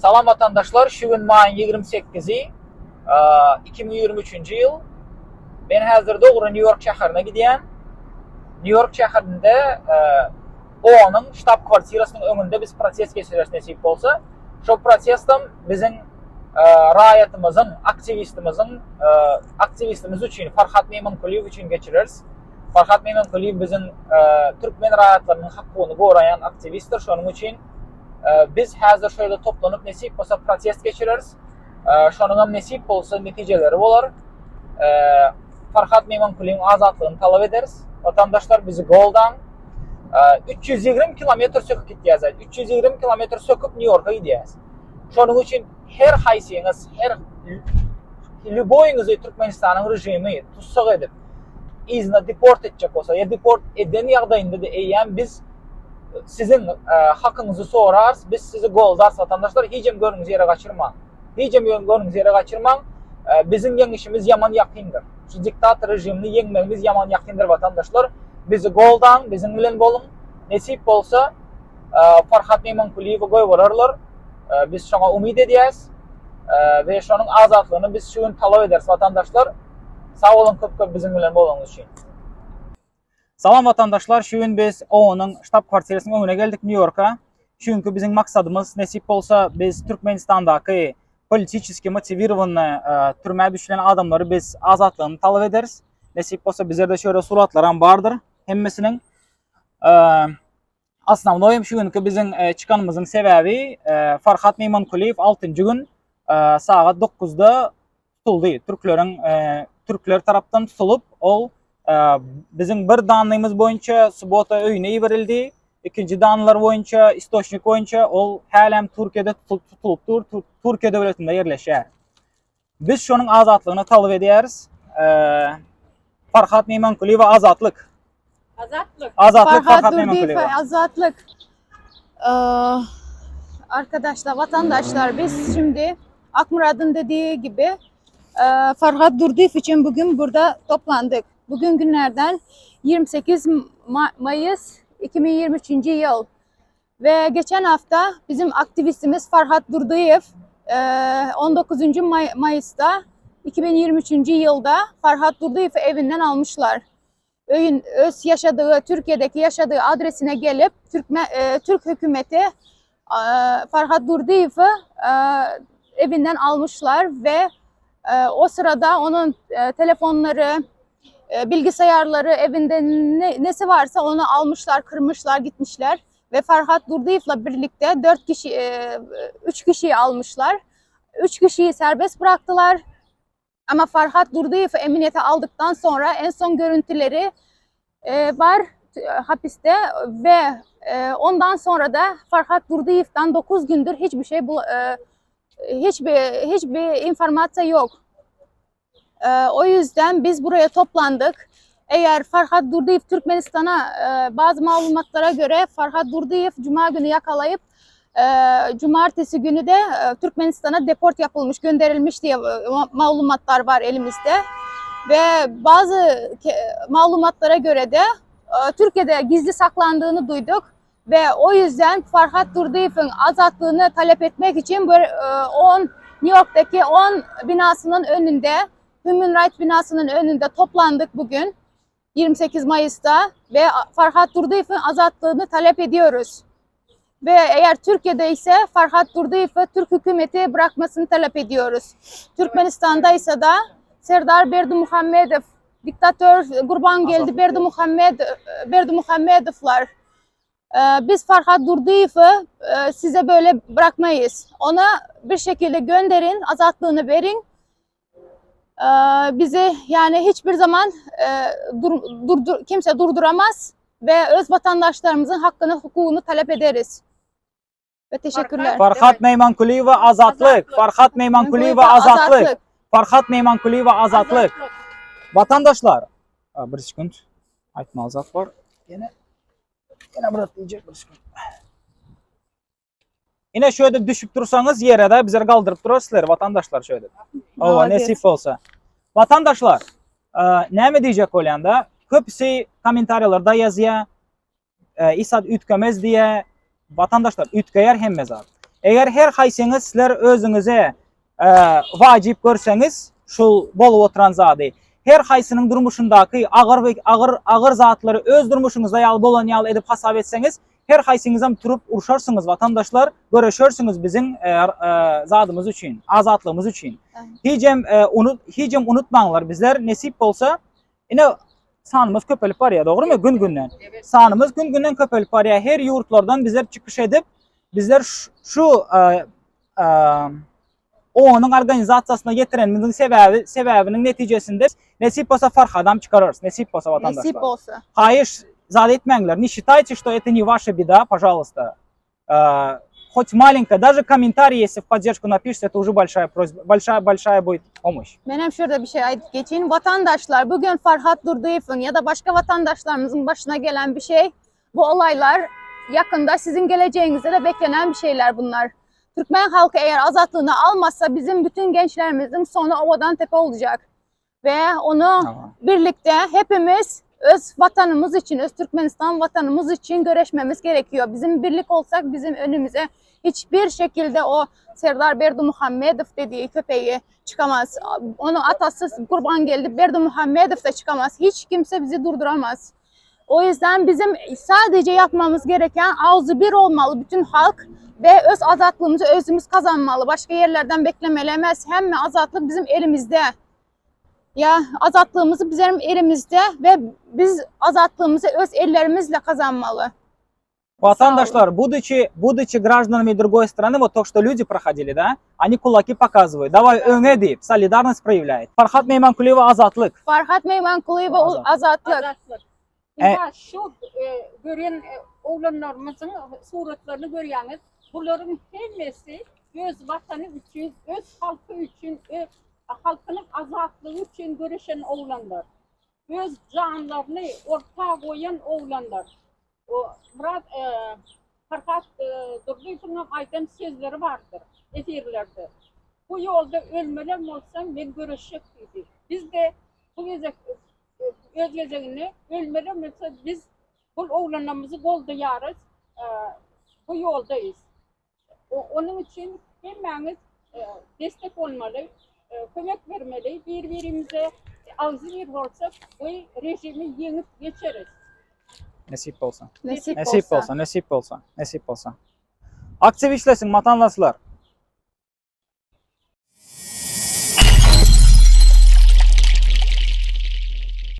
Salam vatandaşlar, şu gün mayın 28'i 2023 yıl. Ben hazır doğru New York şehrine gidiyen. New York şehrinde OA'nın ştab kvartirasının önünde biz proses geçiririz nasip olsa. Şu prosesden bizim rayatimizin, aktivistimiz için, Farhat Meymankuliyev için geçiririz. Farhat Meymankuliyev bizim Türkmen rayatlarının hakkını koruyan aktivisttir. Şunun için biz hazır şöyle toplanıp nasip olsa protest geçiririz. Şunun nasip olsa neticeleri olur. Farhat Meymankuliyev'in azatlığını talep ederiz. Vatandaşlar bizi goldan 320 kilometre söküp gideceğiz. 320 kilometre söküp New York'a gideceğiz. Şunun için her haysiyeniz, her lüboyunuzu Türkmenistan'ın rejimi tutsak edip izne deport edecek olsa ya deport eden yağdayında da eğen biz sizin hakkınızı sorarız. Biz sizi goldars vatandaşlar. Hicem görünüz yere kaçırmam. Hicem görünüz yere kaçırmam. Bizim yenişimiz yaman yakındır. Şu diktat rejimini yenmemiz yaman yakındır vatandaşlar. Bizi goldan, bizim bilen bolun. Nasip olsa Farhat Meymankuliyev'i koyuyorlar. Biz şuna umid ediyoruz. Ve şunun azatlığını biz şu gün talep ederiz vatandaşlar. Sağ olun köp bizim bilen bolunuz için. Salam vatandaşlar, şu gün biz OA'nın ştab kvartirasının önüne geldik New York'a. Çünkü bizim maksadımız nasip olsa biz Türkmenistan'daki politiski motivirованный türmeye düşen adamları biz azatlığını talep ederiz. Nasip olsa bizlerde şöyle suratlar vardır. Hemmesinin основной şu günkü bizim çıkanımızın sebebi Farhat Meymankuliyev 6. gün saat 9'da tutuldu. Türkler taraftan tutulup bizim bir danlığımız boyunca subota öyüne verildi. İkinci danlar boyunca, istoşnik boyunca ol halen Türkiye'de tutuluptur. Türkiye devletinde yerleşer. Biz şunun azatlığını talep ediyoruz. Farhat Meymankuliyev azatlık. Azatlık Farhat Meymankuliyev. Azatlık. Arkadaşlar, vatandaşlar biz şimdi Akmurad'ın dediği gibi Farhat Durdiyev için bugün burada toplandık. Bugün günlerden 28 Mayıs 2023 yıl ve geçen hafta bizim aktivistimiz Farhat Durdiyev 19. Mayıs'ta 2023 yılda Farhat Durdiyev'i evinden almışlar. Öz yaşadığı, Türkiye'deki yaşadığı adresine gelip Türk hükümeti Farhat Durdiyev'i evinden almışlar ve o sırada onun telefonları, bilgisayarları, evinde nesi varsa onu almışlar, kırmışlar, gitmişler ve Farhat Durdiyev'le birlikte 3 kişiyi almışlar. 3 kişiyi serbest bıraktılar. Ama Farhat Durdiyev'i emniyete aldıktan sonra en son görüntüleri var hapiste ve ondan sonra da Farhat Durdiyev'den 9 gündür hiçbir informasyon yok. O yüzden biz buraya toplandık. Eğer Farhat Durdiyev Türkmenistan'a bazı malumatlara göre Farhat Durdiyev Cuma günü yakalayıp Cumartesi günü de Türkmenistan'a deport yapılmış, gönderilmiş diye malumatlar var elimizde. Ve bazı malumatlara göre de Türkiye'de gizli saklandığını duyduk. Ve o yüzden Farhat Durdiyev'in azatlığını talep etmek için New York'taki 10 binasının önünde, Human Rights binasının önünde toplandık bugün 28 Mayıs'ta ve Farhat Durdiyev'in azatlığını talep ediyoruz. Ve eğer Türkiye'de ise Farhat Durdiyev'i Türk hükümeti bırakmasını talep ediyoruz. Türkmenistan'da ise da Serdar Berdimuhamedov, diktatör Gurbangeldi Berdimuhamedovlar. Biz Farhat Durdiyev'i size böyle bırakmayız. Ona bir şekilde gönderin, azatlığını verin. Bizi yani hiçbir zaman kimse durduramaz ve öz vatandaşlarımızın hakkını, hukukunu talep ederiz. Ve teşekkürler. Farhat Meymankuliyev azatlık. Farhat Meymankuliyev azatlık. Farhat Meymankuliyev azatlık. Vatandaşlar. Bir sekund. Aytma azat var. Yine bırak diyecek bir sekund. Yine şöyle düşüp dursanız yere de bizleri kaldırıp durursunuz vatandaşlar şöyle. O nasip olsa. Vatandaşlar ne mi diyecek olanda? Hepsi komentarlarda yazıyor. İsad ütkemez diye vatandaşlar ütkeyer hemmez abi. Eğer her hayseniz sizler özünüze vacip görseniz şul bolup oturan zady. Her haysının durmuşundaki ağır zatları öz durmuşunuzda yal bolan yal edip hasap etseniz her haysınızam turup uruşarsınız vatandaşlar, görüşürsünüz bizim zadımız için, azatlığımız için. Hicem unutmanglar bizler nesip olsa yine sanımız köpelip var ya, doğru mu? Gün günden. Evet. Sanımız gün günden köpelip var ya, her yurtlardan bizler çıkış edip bizler şu onun organizasyasına getirenimizin sebebinin neticesinde nesip olsa Farhadam çıkarırız. Nesip olsa vatandaşlar. Nasip olsa. Hayır, зад etmеңлер. Не считайте, что это не ваша беда, пожалуйста. Хоть маленькая, даже комментарий, если в поддержку напишите, это уже большая просьба, большая будет помощь. Ben hem şurada bir şey geçeyim. Vatandaşlar, bugün Farhat Durduyev'in ya da başka vatandaşlarımızın başına gelen bir şey, bu olaylar yakında sizin geleceğinizde de beklenen bir şeyler bunlar. Türkmen halkı eğer azatlığını almazsa bizim bütün gençlerimizin sonu ovadan tepe olacak. Ve onu birlikte hepimiz öz vatanımız için, öz Türkmenistan vatanımız için görüşmemiz gerekiyor. Bizim birlik olsak bizim önümüze hiçbir şekilde o Serdar Berdimuhamedov dediği köpeği çıkamaz. Onun atası kurban geldi, Berdimuhamedov da çıkamaz. Hiç kimse bizi durduramaz. O yüzden bizim sadece yapmamız gereken ağzı bir olmalı bütün halk ve öz azatlığımızı özümüz kazanmalı. Başka yerlerden beklemelemez. Hem azatlık bizim elimizde. Ya azatlığımızı bizim elimizde ve biz azatlığımızı öz ellerimizle kazanmalı. Vatandaşlar, будучи гражданами другой страны, вот то, что люди проходили, да, они кулаки показывают. Давай öne deyip, solidarность проявляет. Farhat Meymankuliyeva azatlık. Farhat Meymankuliyeva azatlık. Azatlık. Ya şu gören oğlanlarımızın suratlarını görüyorsunuz. Bunların hepsi öz vatanı için, öz halkı için, halkının azatlığı için görüşen oğlanlar. Öz canlarını ortaya koyan oğlanlar. Murat Farhat Durduyev'in aydan sözleri vardır efirlerde. Bu yolda ölmelem olsam ben görüşecek dedi. Biz de bu öz gezegini ölmelem olsa biz bu oğlanlarımızı kollayarız. Bu yoldayız. Onun için hemimiz destek olmalı, kömek vermeli, birbirimize ağzı bir olsak bu rejimi yenip geçeriz. Nasip olsa. Nasip Nasip olsa. Nasip olsa. Nasip olsa. Aktif işlesin vatandaşlar.